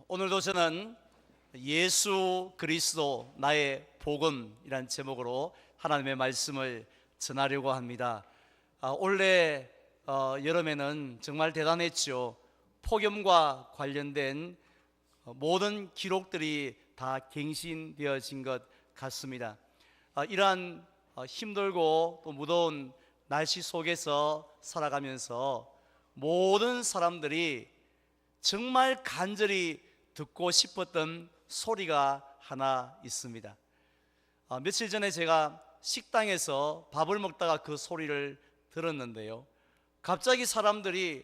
오늘도 저는 예수 그리스도 나의 복음이란 제목으로 하나님의 말씀을 전하려고 합니다. 올해 여름에는 정말 대단했죠. 폭염과 관련된 모든 기록들이 다 갱신되어진 것 같습니다. 이러한 힘들고 또 무더운 날씨 속에서 살아가면서 모든 사람들이 정말 간절히 듣고 싶었던 소리가 하나 있습니다. 며칠 전에 제가 식당에서 밥을 먹다가 그 소리를 들었는데요, 갑자기 사람들이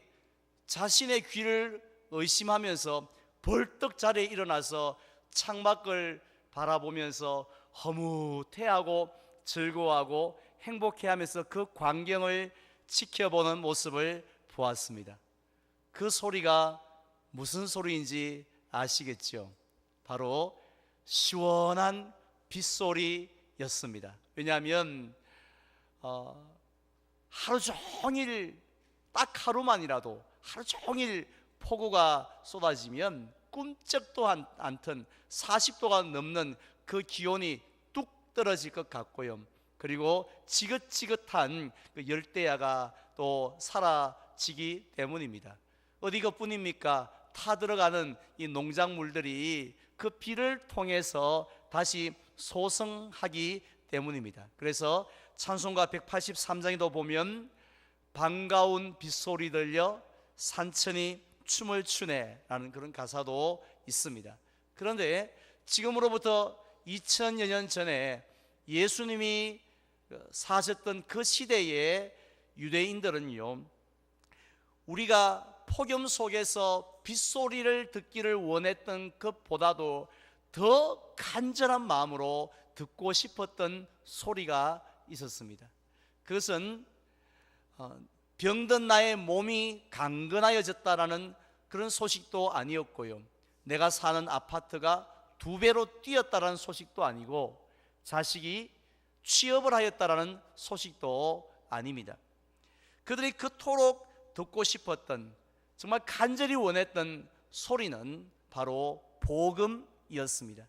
자신의 귀를 의심하면서 벌떡 자리에 일어나서 창밖을 바라보면서 허무해하고 즐거워하고 행복해하면서 그 광경을 지켜보는 모습을 보았습니다. 그 소리가 무슨 소리인지 아시겠죠? 바로 시원한 빗소리였습니다. 왜냐하면 하루 종일, 딱 하루만이라도 하루 종일 폭우가 쏟아지면 꿈쩍도 않던 40도가 넘는 그 기온이 뚝 떨어질 것 같고요, 그리고 지긋지긋한 그 열대야가 또 사라지기 때문입니다. 어디 그뿐입니까? 타들어가는 이 농작물들이 그 비를 통해서 다시 소성하기 때문입니다. 그래서 찬송가 183장에도 보면 반가운 빗소리 들려 산천이 춤을 추네 라는 그런 가사도 있습니다. 그런데 지금으로부터 2000여 년 전에 예수님이 사셨던 그 시대의 유대인들은요, 우리가 폭염 속에서 빗소리를 듣기를 원했던 것보다도 더 간절한 마음으로 듣고 싶었던 소리가 있었습니다. 그것은 병든 나의 몸이 강건하여졌다라는 그런 소식도 아니었고요, 내가 사는 아파트가 2배로 뛰었다라는 소식도 아니고, 자식이 취업을 하였다라는 소식도 아닙니다. 그들이 그토록 듣고 싶었던, 정말 간절히 원했던 소리는 바로 복음이었습니다.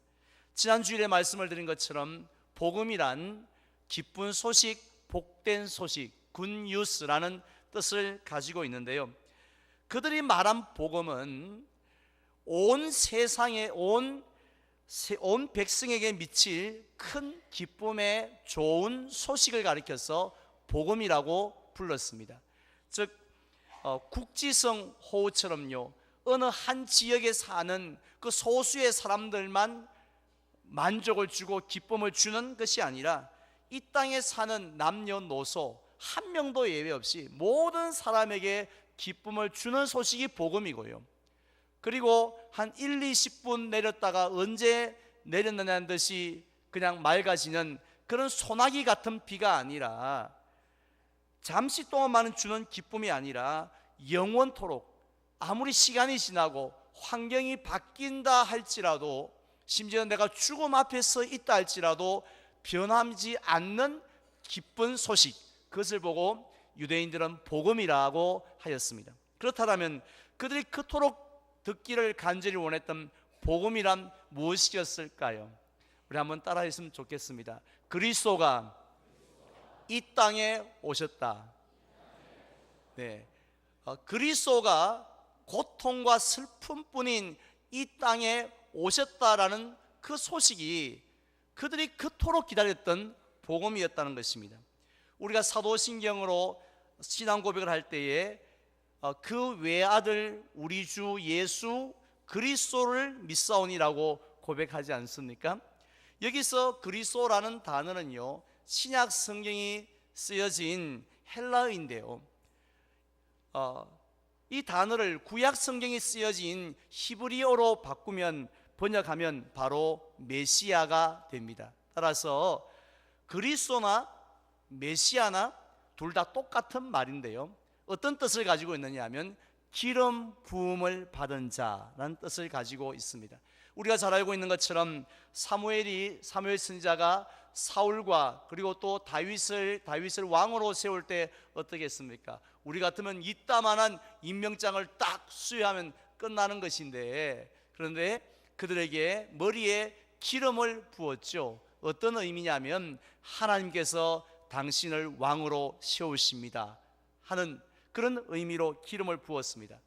지난 주일에 말씀을 드린 것처럼 복음이란 기쁜 소식, 복된 소식, 굿뉴스라는 뜻을 가지고 있는데요, 그들이 말한 복음은 온 세상에, 온 백성에게 미칠 큰 기쁨의 좋은 소식을 가리켜서 복음이라고 불렀습니다. 즉 국지성 호우처럼요, 어느 한 지역에 사는 그 소수의 사람들만 만족을 주고 기쁨을 주는 것이 아니라 이 땅에 사는 남녀노소 한 명도 예외 없이 모든 사람에게 기쁨을 주는 소식이 복음이고요, 그리고 한 1, 20분 내렸다가 언제 내렸느냐는 듯이 그냥 맑아지는 그런 소나기 같은 비가 아니라, 잠시 동안만 주는 기쁨이 아니라 영원토록, 아무리 시간이 지나고 환경이 바뀐다 할지라도, 심지어 내가 죽음 앞에 서 있다 할지라도 변하지 않는 기쁜 소식, 그것을 보고 유대인들은 복음이라고 하였습니다. 그렇다면 그들이 그토록 듣기를 간절히 원했던 복음이란 무엇이었을까요? 우리 한번 따라했으면 좋겠습니다. 그리스도가 이 땅에 오셨다. 네, 그리스도가 고통과 슬픔뿐인 이 땅에 오셨다라는 그 소식이 그들이 그토록 기다렸던 복음이었다는 것입니다. 우리가 사도신경으로 신앙 고백을 할 때에 그 외아들 우리 주 예수 그리스도를 믿사오니라고 고백하지 않습니까? 여기서 그리스도라는 단어는요, 신약 성경이 쓰여진 헬라어인데요, 이 단어를 구약 성경이 쓰여진 히브리어로 바꾸면, 번역하면 바로 메시아가 됩니다. 따라서 그리스도나 메시아나 둘 다 똑같은 말인데요, 어떤 뜻을 가지고 있느냐 하면 기름 부음을 받은 자라는 뜻을 가지고 있습니다. 우리가 잘 알고 있는 것처럼 사무엘 선지자가 사울과 그리고 또 다윗을 왕으로 세울 때 어떻게 했습니까? 우리 같으면 이따만한 임명장을 딱 수여하면 끝나는 것인데, 그런데 그들에게 머리에 기름을 부었죠. 어떤 의미냐면 하나님께서 당신을 왕으로 세우십니다 하는 그런 의미로 기름을 부었습니다.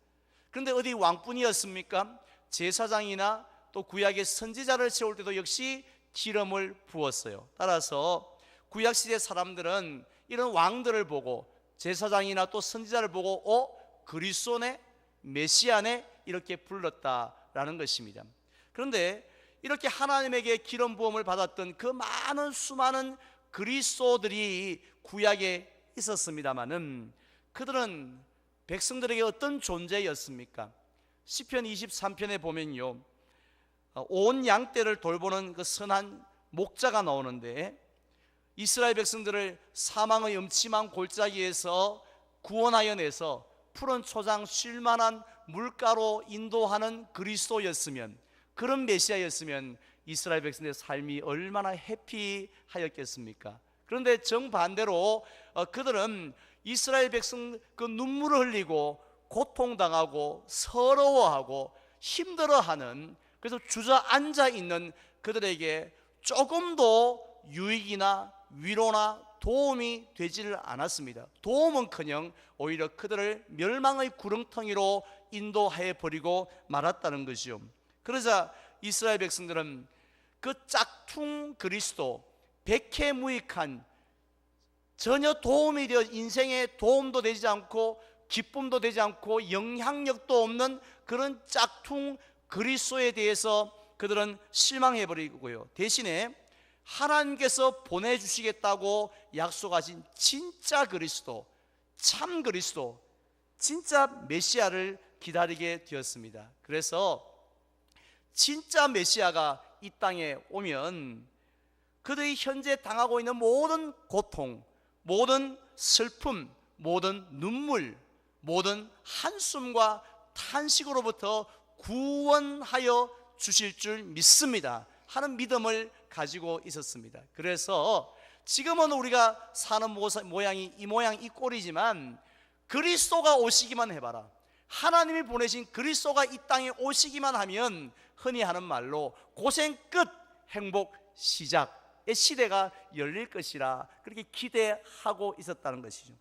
그런데 어디 왕뿐이었습니까? 제사장이나 또 구약의 선지자를 세울 때도 역시 기름을 부었어요. 따라서 구약시대 사람들은 이런 왕들을 보고 제사장이나 또 선지자를 보고 그리스도네, 메시아네 이렇게 불렀다라는 것입니다. 그런데 이렇게 하나님에게 기름 부음을 받았던 그 많은 수많은 그리스도들이 구약에 있었습니다마는 그들은 백성들에게 어떤 존재였습니까? 시편 23편에 보면요, 온 양떼를 돌보는 그 선한 목자가 나오는데 이스라엘 백성들을 사망의 음침한 골짜기에서 구원하여 내서 푸른 초장 쉴만한 물가로 인도하는 그리스도였으면, 그런 메시아였으면 이스라엘 백성들의 삶이 얼마나 해피하였겠습니까? 그런데 정반대로 그들은 이스라엘 백성 그 눈물을 흘리고 고통당하고 서러워하고 힘들어하는, 그래서 주저앉아 있는 그들에게 조금도 유익이나 위로나 도움이 되지를 않았습니다. 도움은커녕 오히려 그들을 멸망의 구렁텅이로 인도해 버리고 말았다는 것이요. 그러자 이스라엘 백성들은 그 짝퉁 그리스도, 백해무익한, 전혀 도움이 되어 인생에 도움도 되지 않고 기쁨도 되지 않고 영향력도 없는 그런 짝퉁 그리스도에 대해서 그들은 실망해 버리고요, 대신에 하나님께서 보내주시겠다고 약속하신 진짜 그리스도, 참 그리스도, 진짜 메시아를 기다리게 되었습니다. 그래서 진짜 메시아가 이 땅에 오면 그들이 현재 당하고 있는 모든 고통, 모든 슬픔, 모든 눈물, 모든 한숨과 탄식으로부터 구원하여 주실 줄 믿습니다 하는 믿음을 가지고 있었습니다. 그래서 지금은 우리가 사는 모양이 이 모양 이 꼴이지만 그리스도가 오시기만 해봐라, 하나님이 보내신 그리스도가 이 땅에 오시기만 하면 흔히 하는 말로 고생 끝 행복 시작의 시대가 열릴 것이라 그렇게 기대하고 있었다는 것이죠.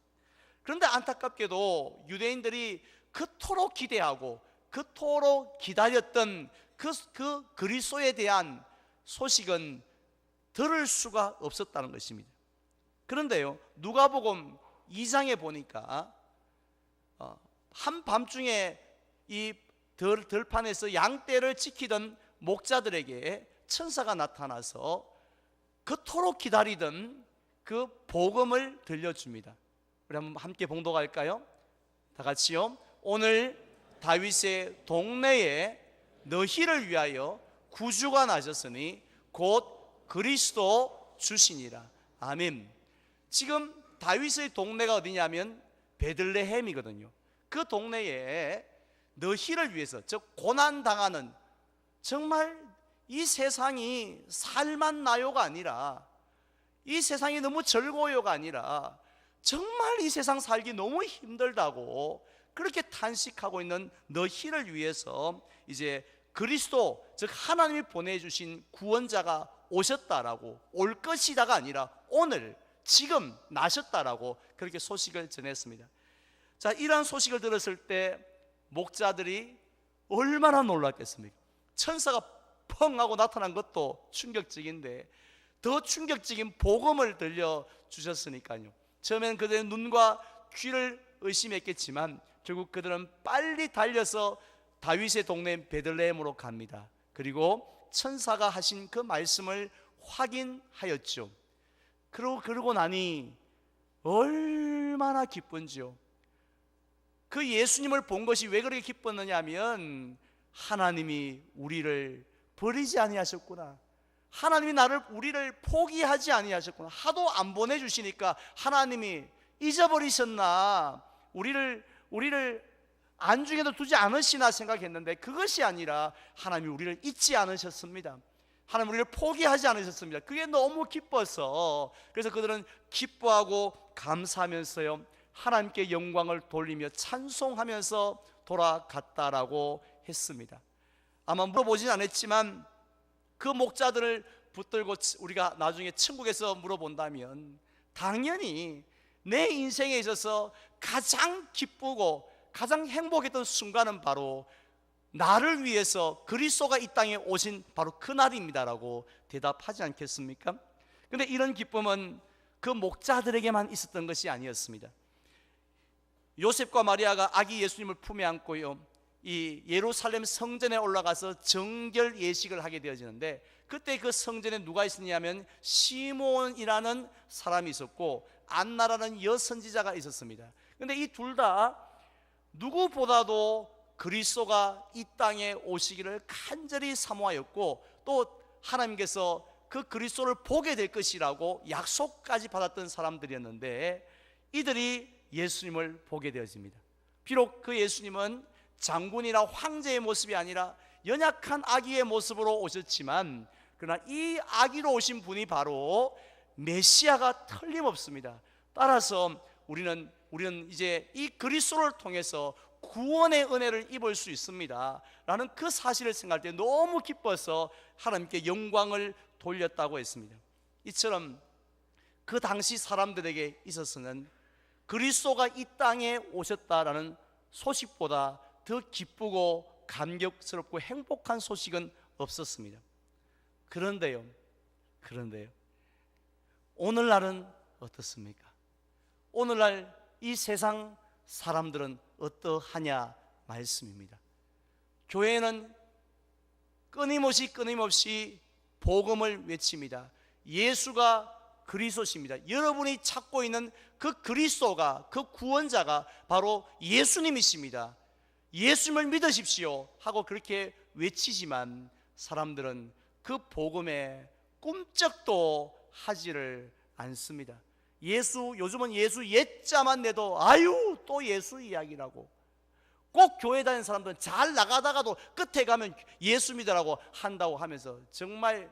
그런데 안타깝게도 유대인들이 그토록 기대하고 그토록 기다렸던 그 그리스도에 대한 소식은 들을 수가 없었다는 것입니다. 그런데요, 누가복음 2장에 보니까 한밤중에 이 들판에서 양떼를 지키던 목자들에게 천사가 나타나서 그토록 기다리던 그 복음을 들려줍니다. 우리 한번 함께 봉독할까요? 다 같이요. 오늘 다윗의 동네에 너희를 위하여 구주가 나셨으니 곧 그리스도 주시니라. 아멘. 지금 다윗의 동네가 어디냐면 베들레헴이거든요. 그 동네에 너희를 위해서, 즉 고난당하는, 정말 이 세상이 살만나요가 아니라, 이 세상이 너무 즐거워요가 아니라 정말 이 세상 살기 너무 힘들다고 그렇게 탄식하고 있는 너희를 위해서 이제 그리스도, 즉 하나님이 보내주신 구원자가 오셨다라고, 올 것이다가 아니라 오늘 지금 나셨다라고 그렇게 소식을 전했습니다. 자, 이러한 소식을 들었을 때 목자들이 얼마나 놀랐겠습니까? 천사가 펑 하고 나타난 것도 충격적인데 더 충격적인 복음을 들려주셨으니까요. 처음에는 그들의 눈과 귀를 의심했겠지만 결국 그들은 빨리 달려서 다윗의 동네 베들레헴으로 갑니다. 그리고 천사가 하신 그 말씀을 확인하였죠. 그러고 나니 얼마나 기쁜지요. 그 예수님을 본 것이 왜 그렇게 기뻤느냐 하면 하나님이 우리를 버리지 아니하셨구나, 하나님이 우리를 포기하지 아니하셨구나, 하도 안 보내주시니까 하나님이 잊어버리셨나, 우리를 안중에도 두지 않으시나 생각했는데 그것이 아니라 하나님이 우리를 잊지 않으셨습니다. 하나님 우리를 포기하지 않으셨습니다. 그게 너무 기뻐서, 그래서 그들은 기뻐하고 감사하면서요 하나님께 영광을 돌리며 찬송하면서 돌아갔다라고 했습니다. 아마 물어보진 않았지만 그 목자들을 붙들고 우리가 나중에 천국에서 물어본다면 당연히 내 인생에 있어서 가장 기쁘고 가장 행복했던 순간은 바로 나를 위해서 그리스도가 이 땅에 오신 바로 그날입니다라고 대답하지 않겠습니까? 그런데 이런 기쁨은 그 목자들에게만 있었던 것이 아니었습니다. 요셉과 마리아가 아기 예수님을 품에 안고요, 이 예루살렘 성전에 올라가서 정결 예식을 하게 되어지는데, 그때 그 성전에 누가 있었냐면 시몬이라는 사람이 있었고 안나라는 여선지자가 있었습니다. 그런데 이 둘 다 누구보다도 그리스도가 이 땅에 오시기를 간절히 사모하였고, 또 하나님께서 그 그리스도를 보게 될 것이라고 약속까지 받았던 사람들이었는데, 이들이 예수님을 보게 되어집니다. 비록 그 예수님은 장군이나 황제의 모습이 아니라 연약한 아기의 모습으로 오셨지만, 그러나 이 아기로 오신 분이 바로 메시아가 틀림없습니다. 따라서 우리는 이제 이 그리스도를 통해서 구원의 은혜를 입을 수 있습니다 라는 그 사실을 생각할 때 너무 기뻐서 하나님께 영광을 돌렸다고 했습니다. 이처럼 그 당시 사람들에게 있어서는 그리스도가 이 땅에 오셨다라는 소식보다 더 기쁘고 감격스럽고 행복한 소식은 없었습니다. 그런데요, 오늘날은 어떻습니까? 오늘날 이 세상 사람들은 어떠하냐 말씀입니다. 교회는 끊임없이 복음을 외칩니다. 예수가 그리스도십니다. 여러분이 찾고 있는 그 그리스도가, 그 구원자가 바로 예수님이십니다. 예수님을 믿으십시오 하고 그렇게 외치지만 사람들은 그 복음에 꿈쩍도 하지를 않습니다. 요즘은 예수 옛자만 내도 아유 또 예수 이야기라고, 꼭 교회 다니는 사람들은 잘 나가다가도 끝에 가면 예수 믿으라고 한다고 하면서 정말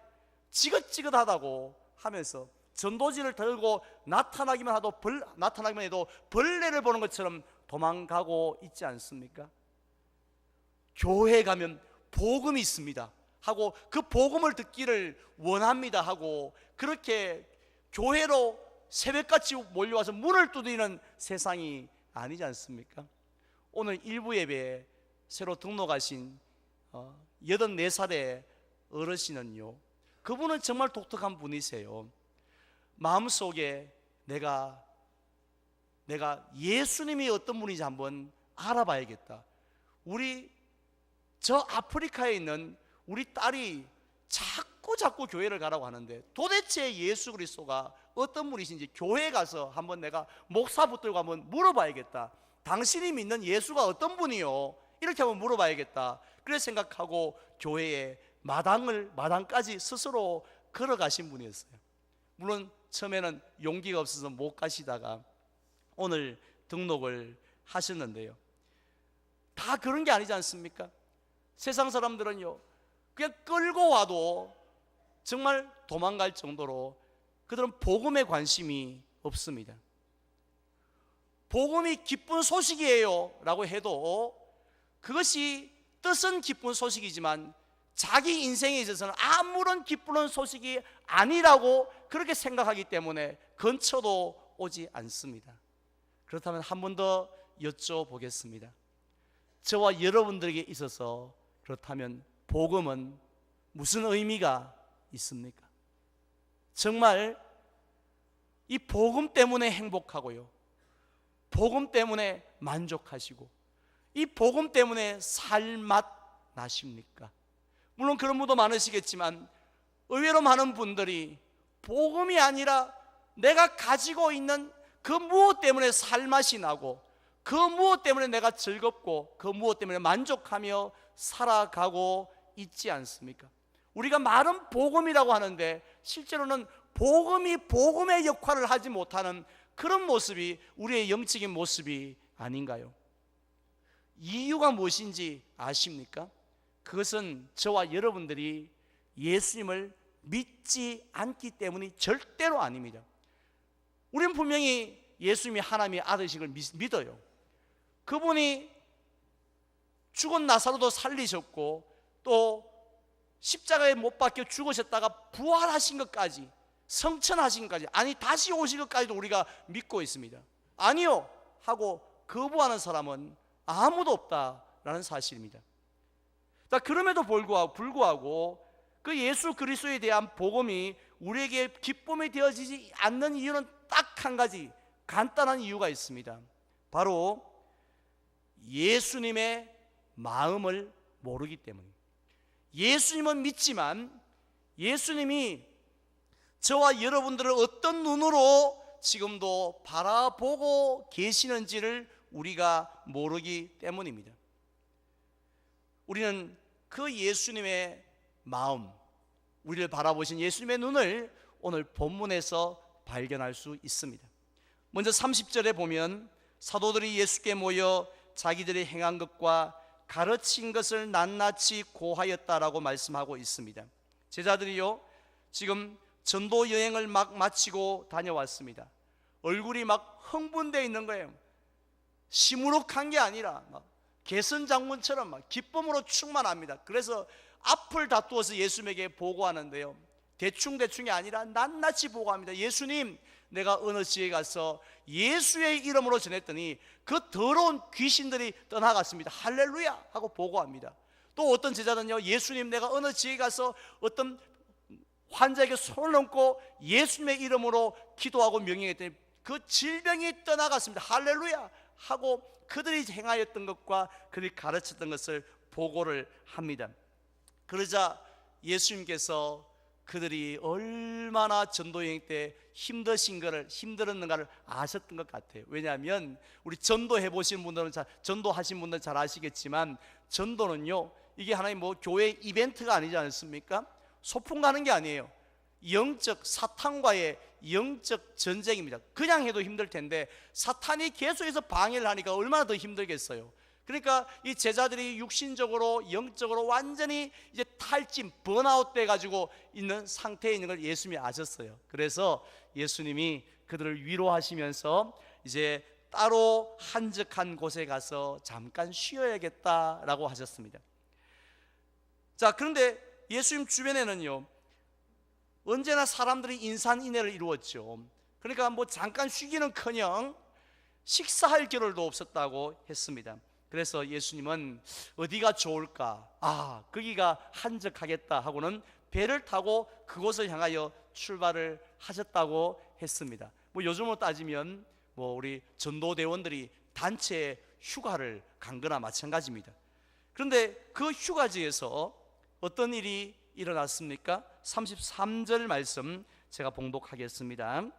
지긋지긋하다고 하면서 전도지를 들고 나타나기만 해도 벌레를 보는 것처럼 도망가고 있지 않습니까? 교회 가면 복음이 있습니다 하고 그 복음을 듣기를 원합니다 하고 그렇게 교회로 새벽같이 몰려와서 문을 두드리는 세상이 아니지 않습니까? 오늘 일부 예배에 새로 등록하신 84살의 어르신은요, 그분은 정말 독특한 분이세요. 마음속에 내가 예수님이 어떤 분인지 한번 알아봐야겠다. 저 아프리카에 있는 우리 딸이 자꾸 교회를 가라고 하는데 도대체 예수 그리스도가 어떤 분이신지 교회에 가서 한번 내가 목사 붙들고 한번 물어봐야겠다. 당신이 믿는 예수가 어떤 분이요? 이렇게 한번 물어봐야겠다. 그래 생각하고 교회에 마당까지 스스로 걸어가신 분이었어요. 물론 처음에는 용기가 없어서 못 가시다가 오늘 등록을 하셨는데요, 다 그런 게 아니지 않습니까? 세상 사람들은요, 그냥 끌고 와도 정말 도망갈 정도로 그들은 복음에 관심이 없습니다. 복음이 기쁜 소식이에요 라고 해도 그것이 뜻은 기쁜 소식이지만 자기 인생에 있어서는 아무런 기쁜 소식이 아니라고 그렇게 생각하기 때문에 근처도 오지 않습니다. 그렇다면 한 번 더 여쭤보겠습니다. 저와 여러분들에게 있어서 그렇다면 복음은 무슨 의미가 있습니까? 정말 이 복음 때문에 행복하고요, 복음 때문에 만족하시고 이 복음 때문에 살맛 나십니까? 물론 그런 분도 많으시겠지만 의외로 많은 분들이 복음이 아니라 내가 가지고 있는 그 무엇 때문에 살맛이 나고 그 무엇 때문에 내가 즐겁고 그 무엇 때문에 만족하며 살아가고 있지 않습니까? 우리가 말은 복음이라고 하는데 실제로는 복음이 복음의 역할을 하지 못하는 그런 모습이 우리의 영적인 모습이 아닌가요? 이유가 무엇인지 아십니까? 그것은 저와 여러분들이 예수님을 믿지 않기 때문이 절대로 아닙니다. 우리는 분명히 예수님이 하나님의 아들이신 걸 믿어요. 그분이 죽은 나사로도 살리셨고 또 십자가에 못 박혀 죽으셨다가 부활하신 것까지, 성천하신 것까지, 아니 다시 오실 것까지도 우리가 믿고 있습니다. 아니요 하고 거부하는 사람은 아무도 없다라는 사실입니다. 그럼에도 불구하고 그 예수 그리스도에 대한 복음이 우리에게 기쁨이 되어지지 않는 이유는 딱 한 가지, 간단한 이유가 있습니다. 바로 예수님의 마음을 모르기 때문입니다. 예수님은 믿지만 예수님이 저와 여러분들을 어떤 눈으로 지금도 바라보고 계시는지를 우리가 모르기 때문입니다. 우리는 그 예수님의 마음, 우리를 바라보신 예수님의 눈을 오늘 본문에서 발견할 수 있습니다. 먼저 30절에 보면 사도들이 예수께 모여 자기들이 행한 것과 가르친 것을 낱낱이 고하였다라고 말씀하고 있습니다. 제자들이요, 지금 전도 여행을 막 마치고 다녀왔습니다. 얼굴이 막 흥분되어 있는 거예요. 시무룩한 게 아니라 막 개선 장군처럼 막 기쁨으로 충만합니다. 그래서 앞을 다투어서 예수님에게 보고하는데요, 대충이 아니라 낱낱이 보고합니다. 예수님, 내가 어느 지에 가서 예수의 이름으로 전했더니 그 더러운 귀신들이 떠나갔습니다. 할렐루야 하고 보고합니다. 또 어떤 제자는요, 예수님, 내가 어느 지에 가서 어떤 환자에게 손을 얹고 예수님의 이름으로 기도하고 명령했더니 그 질병이 떠나갔습니다. 할렐루야 하고 그들이 행하였던 것과 그들이 가르쳤던 것을 보고를 합니다. 그러자 예수님께서 그들이 얼마나 전도여행 때 힘들었는가를 아셨던 것 같아요. 왜냐하면 우리 전도해 보신 분들은 전도하신 분들은 잘 아시겠지만, 전도는요, 이게 하나의 교회 이벤트가 아니지 않습니까? 소풍 가는 게 아니에요. 영적 사탄과의 영적 전쟁입니다. 그냥 해도 힘들 텐데 사탄이 계속해서 방해를 하니까 얼마나 더 힘들겠어요. 그러니까 이 제자들이 육신적으로 영적으로 완전히 이제 탈진, 번아웃 돼 가지고 있는 상태에 있는 걸 예수님이 아셨어요. 그래서 예수님이 그들을 위로하시면서 이제 따로 한적한 곳에 가서 잠깐 쉬어야겠다라고 하셨습니다. 자, 그런데 예수님 주변에는요, 언제나 사람들이 인산인해를 이루었죠. 그러니까 잠깐 쉬기는커녕 식사할 겨를도 없었다고 했습니다. 그래서 예수님은 어디가 좋을까? 거기가 한적하겠다 하고는 배를 타고 그곳을 향하여 출발을 하셨다고 했습니다. 요즘으로 따지면 우리 전도대원들이 단체 휴가를 간 거나 마찬가지입니다. 그런데 그 휴가지에서 어떤 일이 일어났습니까? 33절 말씀 제가 봉독하겠습니다.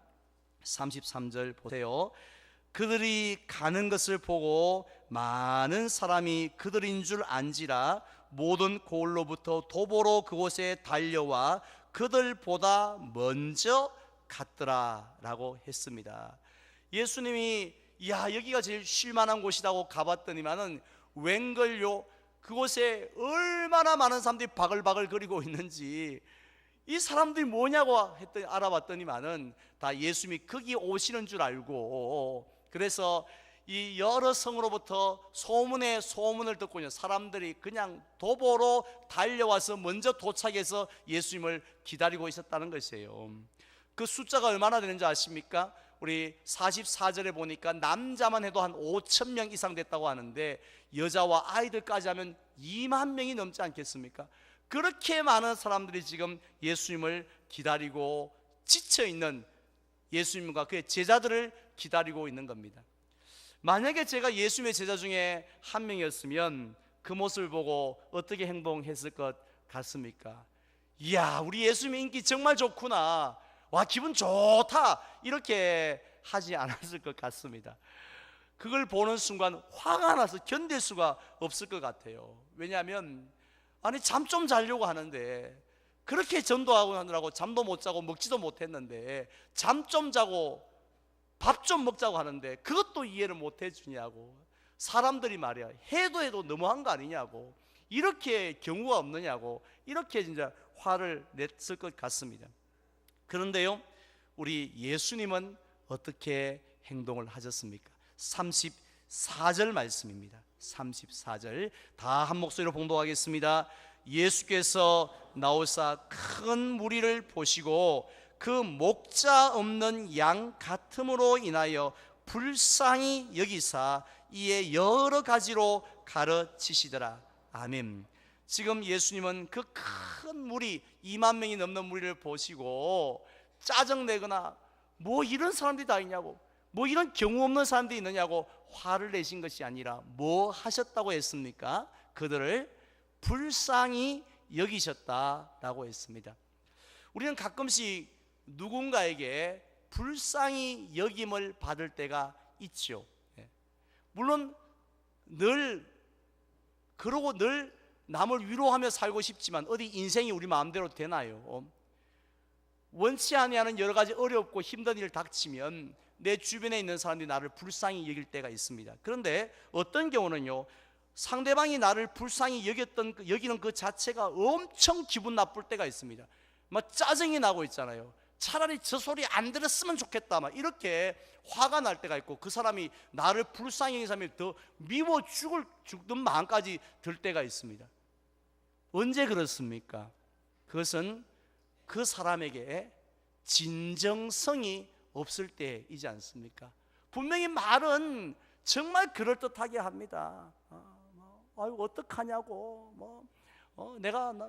33절 보세요. 그들이 가는 것을 보고 많은 사람이 그들인 줄 안지라 모든 고을로부터 도보로 그곳에 달려와 그들보다 먼저 갔더라 라고 했습니다. 예수님이 여기가 제일 쉴만한 곳이라고 가봤더니만은 웬걸요, 그곳에 얼마나 많은 사람들이 바글바글 거리고 있는지, 이 사람들이 뭐냐고 했더니 알아봤더니만은 다 예수님이 거기 오시는 줄 알고, 그래서 이 여러 성으로부터 소문을 듣고요, 사람들이 그냥 도보로 달려와서 먼저 도착해서 예수님을 기다리고 있었다는 것이에요. 그 숫자가 얼마나 되는지 아십니까? 우리 44절에 보니까 남자만 해도 한 5천 명 이상 됐다고 하는데 여자와 아이들까지 하면 2만 명이 넘지 않겠습니까? 그렇게 많은 사람들이 지금 예수님을 기다리고 지쳐있는 예수님과 그의 제자들을 기다리고 있는 겁니다. 만약에 제가 예수님의 제자 중에 한 명이었으면 그 모습을 보고 어떻게 행동했을 것 같습니까? 이야, 우리 예수님의 인기 정말 좋구나, 와 기분 좋다, 이렇게 하지 않았을 것 같습니다. 그걸 보는 순간 화가 나서 견딜 수가 없을 것 같아요. 왜냐하면 잠 좀 자려고 하는데, 그렇게 전도하고 하느라고 잠도 못 자고 먹지도 못했는데, 잠 좀 자고 밥 좀 먹자고 하는데 그것도 이해를 못 해주냐고, 사람들이 말이야 해도 너무한 거 아니냐고, 이렇게 경우가 없느냐고, 이렇게 진짜 화를 냈을 것 같습니다. 그런데요, 우리 예수님은 어떻게 행동을 하셨습니까? 34절 말씀입니다. 34절 다 한 목소리로 봉독하겠습니다. 예수께서 나오사 큰 무리를 보시고 그 목자 없는 양 같음으로 인하여 불쌍히 여기사 이에 여러 가지로 가르치시더라. 아멘. 지금 예수님은 그 큰 무리 2만 명이 넘는 무리를 보시고 짜증내거나 뭐 이런 사람들이 다 있냐고, 뭐 이런 경우 없는 사람들이 있느냐고 화를 내신 것이 아니라 뭐 하셨다고 했습니까? 그들을 불쌍히 여기셨다라고 했습니다. 우리는 가끔씩 누군가에게 불쌍히 여김을 받을 때가 있죠. 물론 늘 그러고 늘 남을 위로하며 살고 싶지만 어디 인생이 우리 마음대로 되나요? 원치 아니하는 여러 가지 어렵고 힘든 일 닥치면 내 주변에 있는 사람들이 나를 불쌍히 여길 때가 있습니다. 그런데 어떤 경우는요, 상대방이 나를 불쌍히 여기는 그 자체가 엄청 기분 나쁠 때가 있습니다. 막 짜증이 나고 있잖아요. 차라리 저 소리 안 들었으면 좋겠다, 막 이렇게 화가 날 때가 있고, 그 사람이 나를 불쌍히 여기는 사람이 더 미워 죽는 마음까지 들 때가 있습니다. 언제 그렇습니까? 그것은 그 사람에게 진정성이 없을 때이지 않습니까? 분명히 말은 정말 그럴듯하게 합니다. 아이고 어떡하냐고,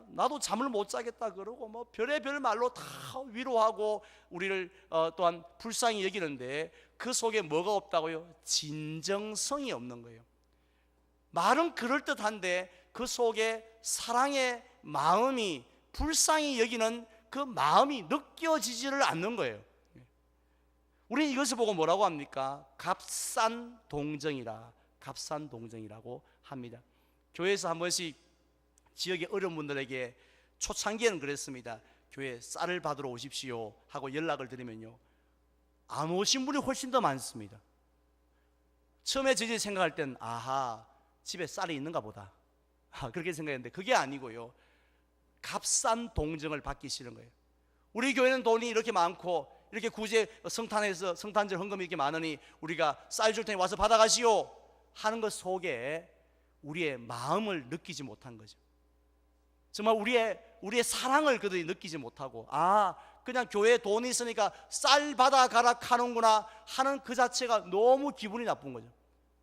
나도 잠을 못 자겠다 그러고 별의별 말로 다 위로하고 우리를 또한 불쌍히 여기는데 그 속에 뭐가 없다고요? 진정성이 없는 거예요. 말은 그럴듯한데 그 속에 사랑의 마음이, 불쌍히 여기는 그 마음이 느껴지지를 않는 거예요. 우리는 이것을 보고 뭐라고 합니까? 값싼 동정이라고 합니다. 교회에서 한 번씩 지역의 어려운 분들에게 초창기에는 그랬습니다. 교회 쌀을 받으러 오십시오 하고 연락을 드리면요, 안 오신 분이 훨씬 더 많습니다. 처음에 저희 생각할 땐 아하, 집에 쌀이 있는가 보다, 그렇게 생각했는데 그게 아니고요, 값싼 동정을 받기 싫은 거예요. 우리 교회는 돈이 이렇게 많고 이렇게 구제 성탄에서 성탄절 헌금이 이렇게 많으니 우리가 쌀 줄 테니 와서 받아가시오 하는 것 속에 우리의 마음을 느끼지 못한 거죠. 정말 우리의 사랑을 그들이 느끼지 못하고, 그냥 교회에 돈이 있으니까 쌀 받아가라 하는구나 하는 그 자체가 너무 기분이 나쁜 거죠.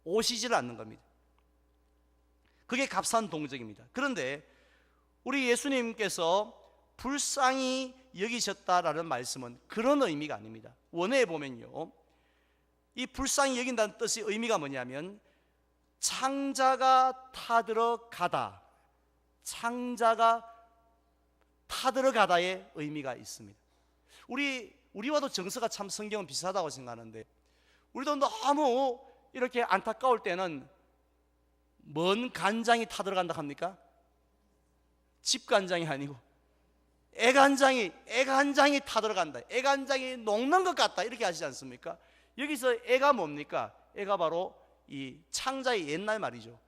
오시지를 않는 겁니다. 그게 값싼 동정입니다. 그런데 우리 예수님께서 불쌍히 여기셨다라는 말씀은 그런 의미가 아닙니다. 원어에 보면요, 이 불쌍히 여긴다는 뜻이 의미가 뭐냐면 창자가 타들어가다의 의미가 있습니다. 우리와도 정서가 참 성경은 비슷하다고 생각하는데, 우리도 너무 이렇게 안타까울 때는 먼 간장이 타들어간다 합니까? 집간장이 아니고 애간장이 타들어간다, 애간장이 녹는 것 같다, 이렇게 하시지 않습니까? 여기서 애가 뭡니까? 애가 바로 이 창자의 옛날 말이죠.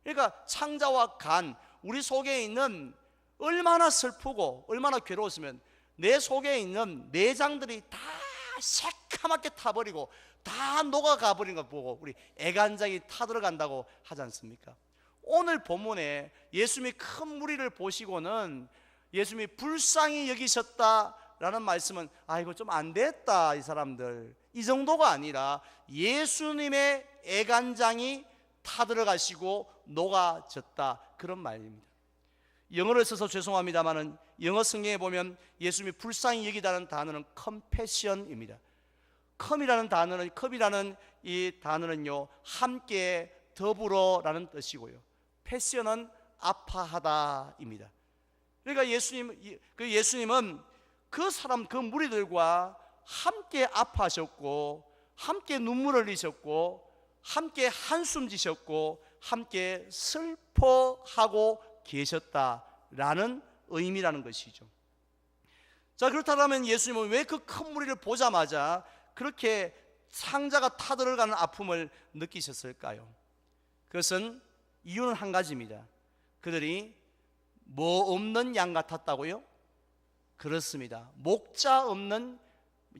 그러니까 창자와 간, 우리 속에 있는 얼마나 슬프고 얼마나 괴로웠으면 내 속에 있는 내장들이 다 새카맣게 타버리고 다 녹아가 버린 거 보고 우리 애간장이 타들어간다고 하지 않습니까? 오늘 본문에 예수님이 큰 무리를 보시고는 예수님이 불쌍히 여기셨다라는 말씀은 이거 좀 안 됐다, 이 사람들, 이 정도가 아니라 예수님의 애간장이 타들어가시고 녹아졌다, 그런 말입니다. 영어를 써서 죄송합니다만은 영어 성경에 보면 예수님이 불쌍히 여기다는 단어는 compassion입니다. 컵이라는 이 단어는요, 함께 더불어라는 뜻이고요, 패션은 아파하다입니다. 그러니까 예수님은 그 무리들과 함께 아파하셨고, 함께 눈물을 흘리셨고, 함께 한숨 지셨고, 함께 슬퍼하고 계셨다라는 의미라는 것이죠. 자, 그렇다면 예수님은 왜 그 큰 무리를 보자마자 그렇게 창자가 타들어가는 아픔을 느끼셨을까요? 그것은 이유는 한 가지입니다. 그들이 뭐 없는 양 같았다고요? 그렇습니다. 목자 없는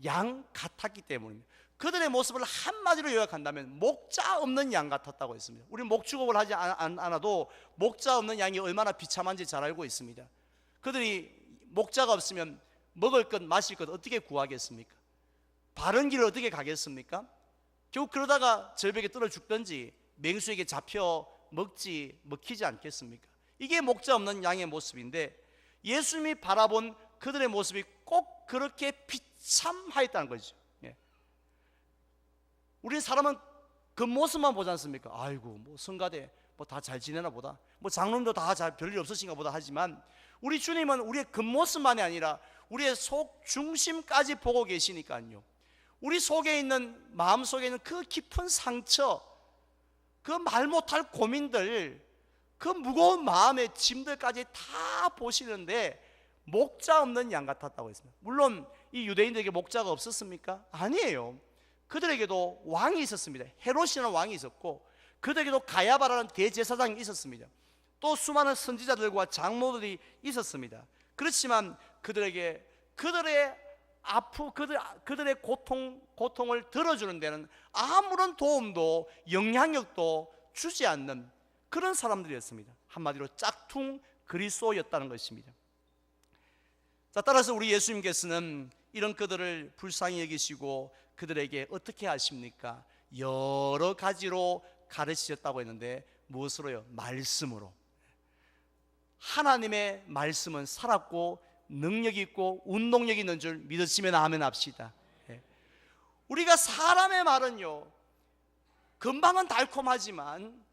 양 같았기 때문입니다. 그들의 모습을 한마디로 요약한다면 목자 없는 양 같았다고 했습니다. 우리 목축업을 하지 않아도 목자 없는 양이 얼마나 비참한지 잘 알고 있습니다. 그들이 목자가 없으면 먹을 것 마실 것 어떻게 구하겠습니까? 바른 길을 어떻게 가겠습니까? 결국 그러다가 절벽에 떨어 죽든지 맹수에게 잡혀 먹히지 않겠습니까? 이게 목자 없는 양의 모습인데, 예수님이 바라본 그들의 모습이 꼭 그렇게 비참하였다는 거죠. 우리 사람은 그 모습만 보지 않습니까? 아이고, 뭐 성가대 뭐 다 잘 지내나 보다, 뭐 장로님도 다 잘 별일 없으신가 보다 하지만, 우리 주님은 우리의 겉모습만이 아니라 우리의 속 중심까지 보고 계시니까요. 우리 속에 있는, 마음 속에 있는 그 깊은 상처, 그 말 못할 고민들, 그 무거운 마음의 짐들까지 다 보시는데 목자 없는 양 같았다고 했습니다. 물론 이 유대인들에게 목자가 없었습니까? 아니에요. 그들에게도 왕이 있었습니다. 헤롯이라는 왕이 있었고, 그들에게도 가야바라는 대제사장이 있었습니다. 또 수많은 선지자들과 장로들이 있었습니다. 그렇지만 그들에게 그들의 그들의 고통을 들어주는 데는 아무런 도움도 영향력도 주지 않는 그런 사람들이었습니다. 한마디로 짝퉁 그리스도였다는 것입니다. 자, 따라서 우리 예수님께서는 이런 그들을 불쌍히 여기시고 그들에게 어떻게 하십니까? 여러 가지로 가르치셨다고 했는데, 무엇으로요? 말씀으로. 하나님의 말씀은 살았고 능력 있고 운동력 있는 줄 믿으시면 아멘 합시다. 우리가 사람의 말은요, 금방은 달콤하지만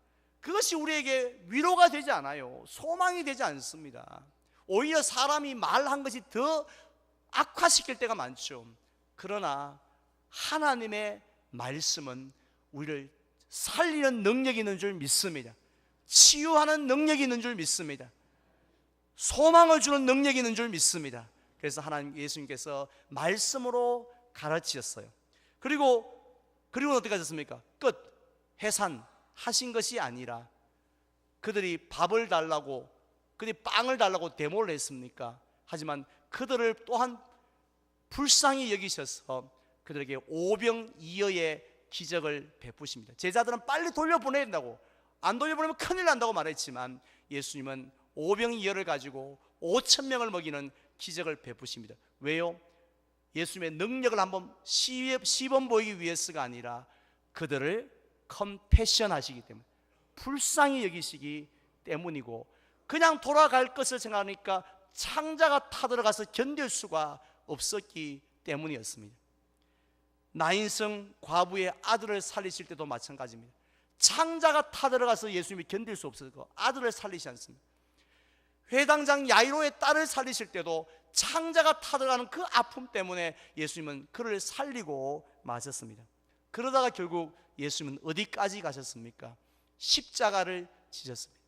그것이 우리에게 위로가 되지 않아요. 소망이 되지 않습니다. 오히려 사람이 말한 것이 더 악화시킬 때가 많죠. 그러나 하나님의 말씀은 우리를 살리는 능력이 있는 줄 믿습니다. 치유하는 능력이 있는 줄 믿습니다. 소망을 주는 능력이 있는 줄 믿습니다. 그래서 하나님, 예수님께서 말씀으로 가르치셨어요. 그리고 어떻게 하셨습니까? 끝, 해산하신 것이 아니라 그들이 밥을 달라고, 그들이 빵을 달라고 데모를 했습니까? 하지만 그들을 또한 불쌍히 여기셔서 그들에게 오병이어의 기적을 베푸십니다. 제자들은 빨리 돌려보내야 된다고, 안 돌려보내면 큰일 난다고 말했지만 예수님은 오병이어를 가지고 5,000명을 먹이는 기적을 베푸십니다. 왜요? 예수님의 능력을 한번 시범 보이기 위해서가 아니라 그들을 컴패션 하시기 때문에, 불쌍히 여기시기 때문이고, 그냥 돌아갈 것을 생각하니까 창자가 타들어가서 견딜 수가 없었기 때문이었습니다. 나인성 과부의 아들을 살리실 때도 마찬가지입니다. 창자가 타들어가서 예수님이 견딜 수 없어서 아들을 살리지 않습니다. 회당장 야이로의 딸을 살리실 때도 창자가 타들어가는 그 아픔 때문에 예수님은 그를 살리고 마셨습니다. 그러다가 결국 예수님은 어디까지 가셨습니까? 십자가를 지셨습니다.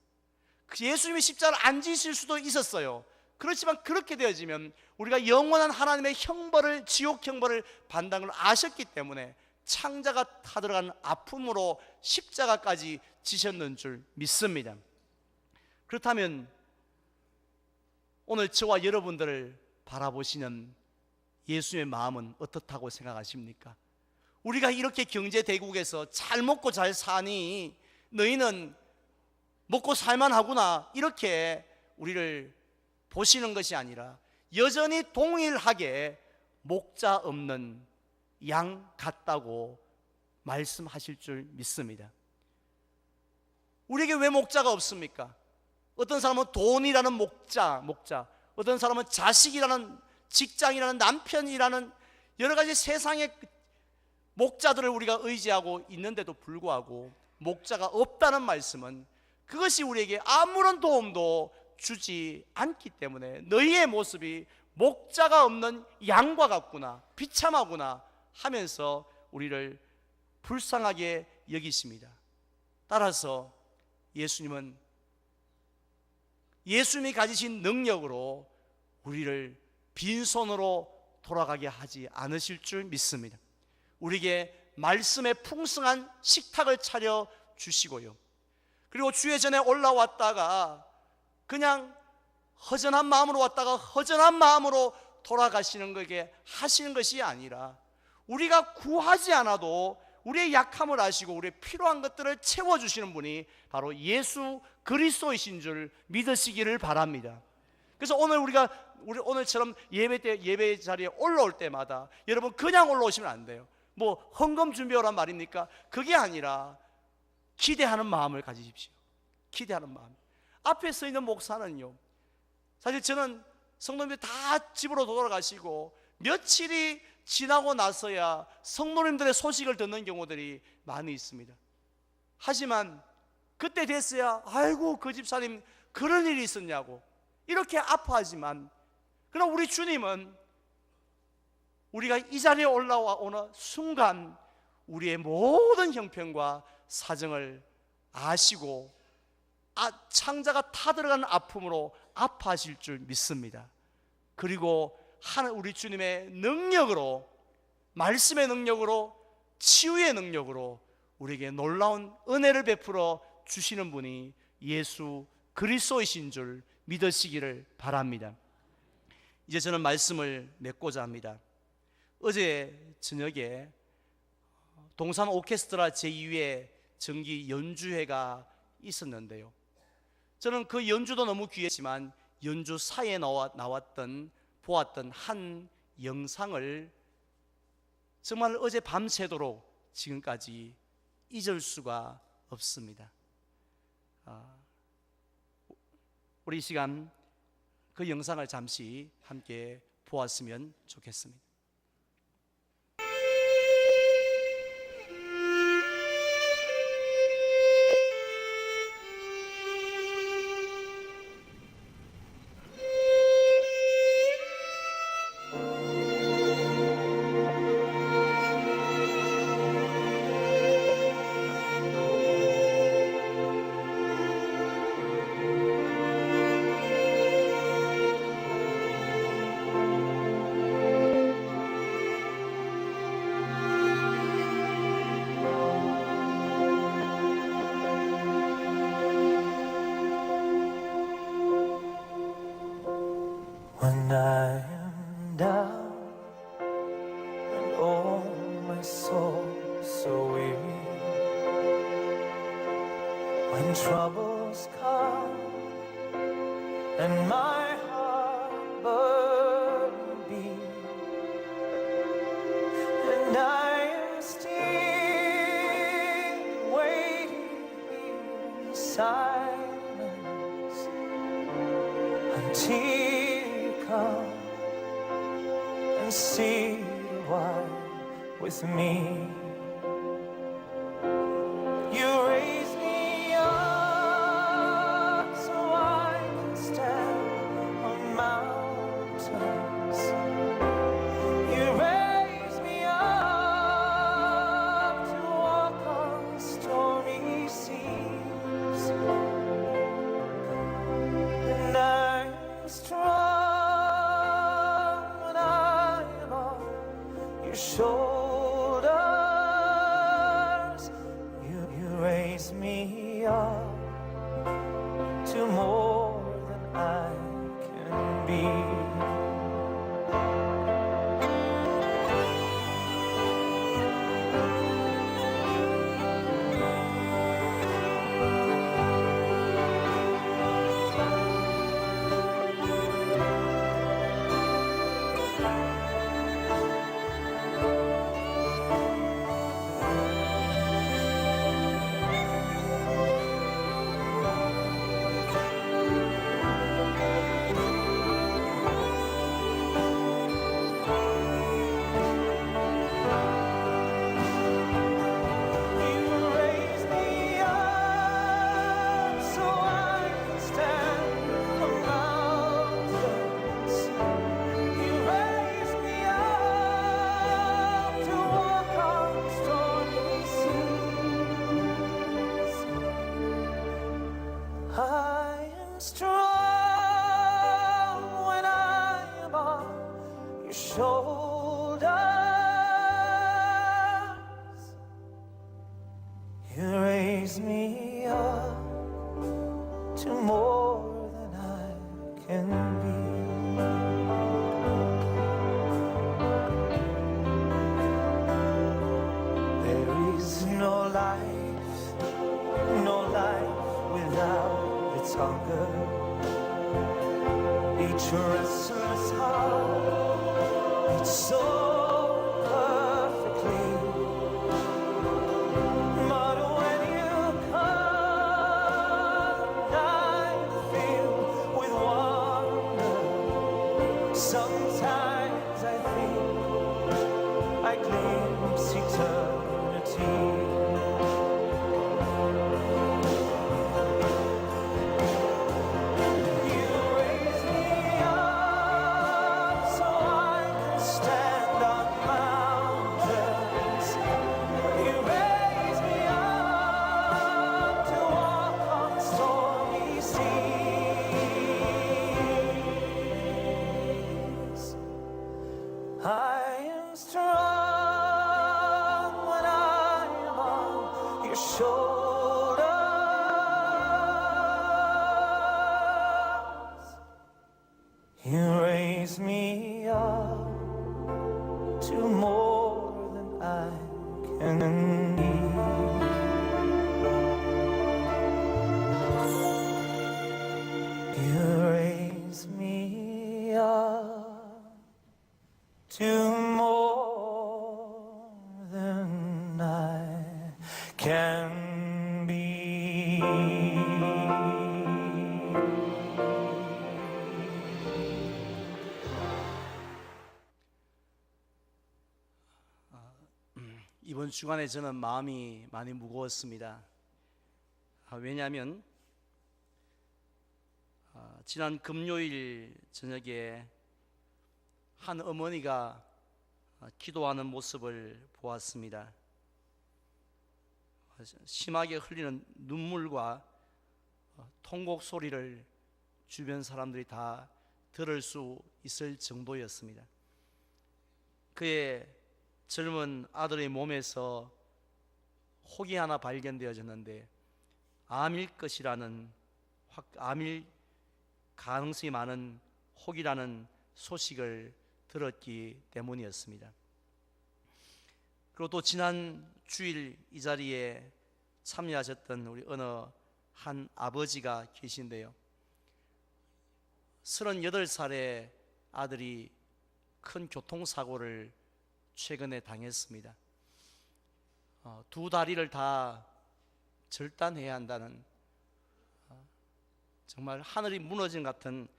예수님이 십자가를 안 지실 수도 있었어요. 그렇지만 그렇게 되어지면 우리가 영원한 하나님의 형벌을, 지옥 형벌을 받는다는 걸 아셨기 때문에 창자가 타들어가는 아픔으로 십자가까지 지셨는 줄 믿습니다. 그렇다면 오늘 저와 여러분들을 바라보시는 예수의 마음은 어떻다고 생각하십니까? 우리가 이렇게 경제대국에서 잘 먹고 잘 사니 너희는 먹고 살만하구나, 이렇게 우리를 보시는 것이 아니라 여전히 동일하게 목자 없는 양 같다고 말씀하실 줄 믿습니다. 우리에게 왜 목자가 없습니까? 어떤 사람은 돈이라는 목자, 어떤 사람은 자식이라는, 직장이라는, 남편이라는 여러 가지 세상의 목자들을 우리가 의지하고 있는데도 불구하고 목자가 없다는 말씀은 그것이 우리에게 아무런 도움도 주지 않기 때문에 너희의 모습이 목자가 없는 양과 같구나, 비참하구나 하면서 우리를 불쌍하게 여기십니다. 따라서 예수님은 예수님이 가지신 능력으로 우리를 빈손으로 돌아가게 하지 않으실 줄 믿습니다. 우리에게 말씀의 풍성한 식탁을 차려 주시고요, 그리고 주의 전에 올라왔다가 그냥 허전한 마음으로 왔다가 허전한 마음으로 돌아가시는 것에 하시는 것이 아니라 우리가 구하지 않아도 우리의 약함을 아시고 우리의 필요한 것들을 채워주시는 분이 바로 예수 그리스도이신 줄 믿으시기를 바랍니다. 그래서 우리 오늘처럼 예배 자리에 올라올 때마다 여러분 그냥 올라오시면 안 돼요. 뭐 헌금 준비하란 말입니까? 그게 아니라 기대하는 마음을 가지십시오. 기대하는 마음. 앞에 서 있는 목사는요, 사실 저는 성도님들 다 집으로 돌아가시고 며칠이 지나고 나서야 성도님들의 소식을 듣는 경우들이 많이 있습니다. 하지만 그때 됐어야 아이고 그 집사님 그런 일이 있었냐고 이렇게 아파하지만, 그러나 우리 주님은 우리가 이 자리에 올라오는 순간 우리의 모든 형편과 사정을 아시고 창자가 타들어가는 아픔으로 아파하실 줄 믿습니다. 그리고 우리 주님의 능력으로, 말씀의 능력으로, 치유의 능력으로 우리에게 놀라운 은혜를 베풀어 주시는 분이 예수 그리스도이신 줄 믿으시기를 바랍니다. 이제 저는 말씀을 맺고자 합니다. 어제 저녁에 동산 오케스트라 제2회 정기 연주회가 있었는데요, 저는 그 연주도 너무 귀했지만 연주 사이에 보았던 한 영상을 정말 어제 밤새도록 지금까지 잊을 수가 없습니다. 우리 이 시간 그 영상을 잠시 함께 보았으면 좋겠습니다. When I am down and oh my soul so weary, when troubles come and my heart burden be, and I am still waiting in silence until come and see a while with me. You raise me up so I can stand on mountains. You raise me up to walk on stormy seas, and I'm strong shoulders. You raise me up to more than I can be. I am strong when I am on your shoulders. You raise me up to more than I can be. each restless heart beats so perfectly. But when you come, I feel with wonder. Sometimes I think I glimpse eternity. You raise me up so I can stand on mountains. You raise me up to walk on stormy seas. I am strong when I am on your shoulders. You raise me up to more than I can need. You raise me up to more than I can be. 이번 주간에 저는 마음이 많이 무거웠습니다. 왜냐하면 지난 금요일 저녁에 한 어머니가 기도하는 모습을 보았습니다. 심하게 흘리는 눈물과 통곡 소리를 주변 사람들이 다 들을 수 있을 정도였습니다. 그의 젊은 아들의 몸에서 혹이 하나 발견되어졌는데 암일 것이라는 암일 가능성이 많은 혹이라는 소식을 들었기 때문이었습니다. 그리고 또 지난 주일 이 자리에 참여하셨던 우리 어느 한 아버지가 계신데요, 38살의 아들이 큰 교통사고를 최근에 당했습니다. 두 다리를 다 절단해야 한다는 정말 하늘이 무너진 같은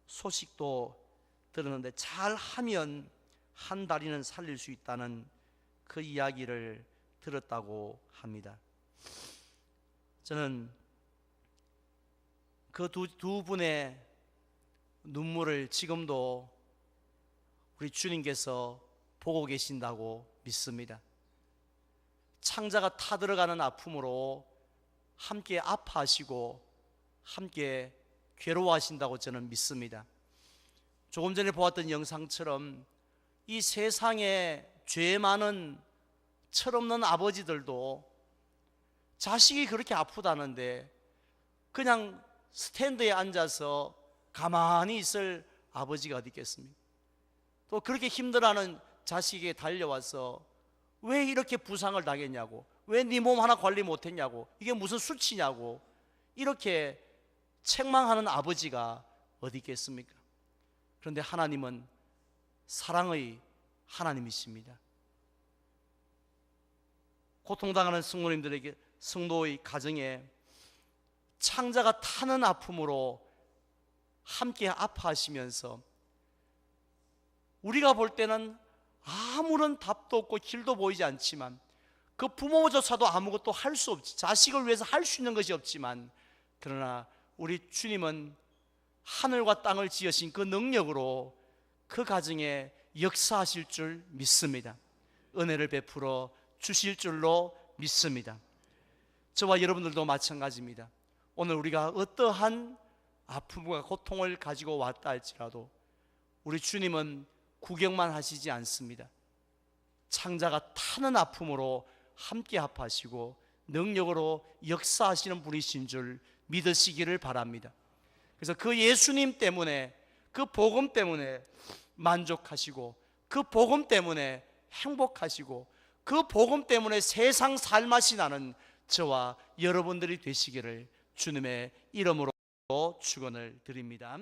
소식도 들었는데, 잘하면 한 다리는 살릴 수 있다는 그 이야기를 들었다고 합니다. 저는 그 두 분의 눈물을 지금도 우리 주님께서 보고 계신다고 믿습니다. 창자가 타들어가는 아픔으로 함께 아파하시고 함께 괴로워하신다고 저는 믿습니다. 조금 전에 보았던 영상처럼 이 세상에 죄 많은 철없는 아버지들도 자식이 그렇게 아프다는데 그냥 스탠드에 앉아서 가만히 있을 아버지가 어디 있겠습니까? 또 그렇게 힘들어하는 자식에게 달려와서 왜 이렇게 부상을 당했냐고, 왜 네 몸 하나 관리 못했냐고, 이게 무슨 수치냐고 이렇게 책망하는 아버지가 어디 있겠습니까? 그런데 하나님은 사랑의 하나님이십니다. 고통당하는 성도님들에게, 성도의 가정에 창자가 타는 아픔으로 함께 아파하시면서 우리가 볼 때는 아무런 답도 없고 길도 보이지 않지만, 그 부모조차도 아무것도 할 수 없지, 자식을 위해서 할 수 있는 것이 없지만, 그러나 우리 주님은 하늘과 땅을 지으신 그 능력으로 그 가정에 역사하실 줄 믿습니다. 은혜를 베풀어 주실 줄로 믿습니다. 저와 여러분들도 마찬가지입니다. 오늘 우리가 어떠한 아픔과 고통을 가지고 왔다 할지라도 우리 주님은 구경만 하시지 않습니다. 창자가 타는 아픔으로 함께 아파하시고 능력으로 역사하시는 분이신 줄 믿으시기를 바랍니다. 그래서 그 예수님 때문에, 그 복음 때문에 만족하시고, 그 복음 때문에 행복하시고, 그 복음 때문에 세상 살맛이 나는 저와 여러분들이 되시기를 주님의 이름으로 축원을 드립니다.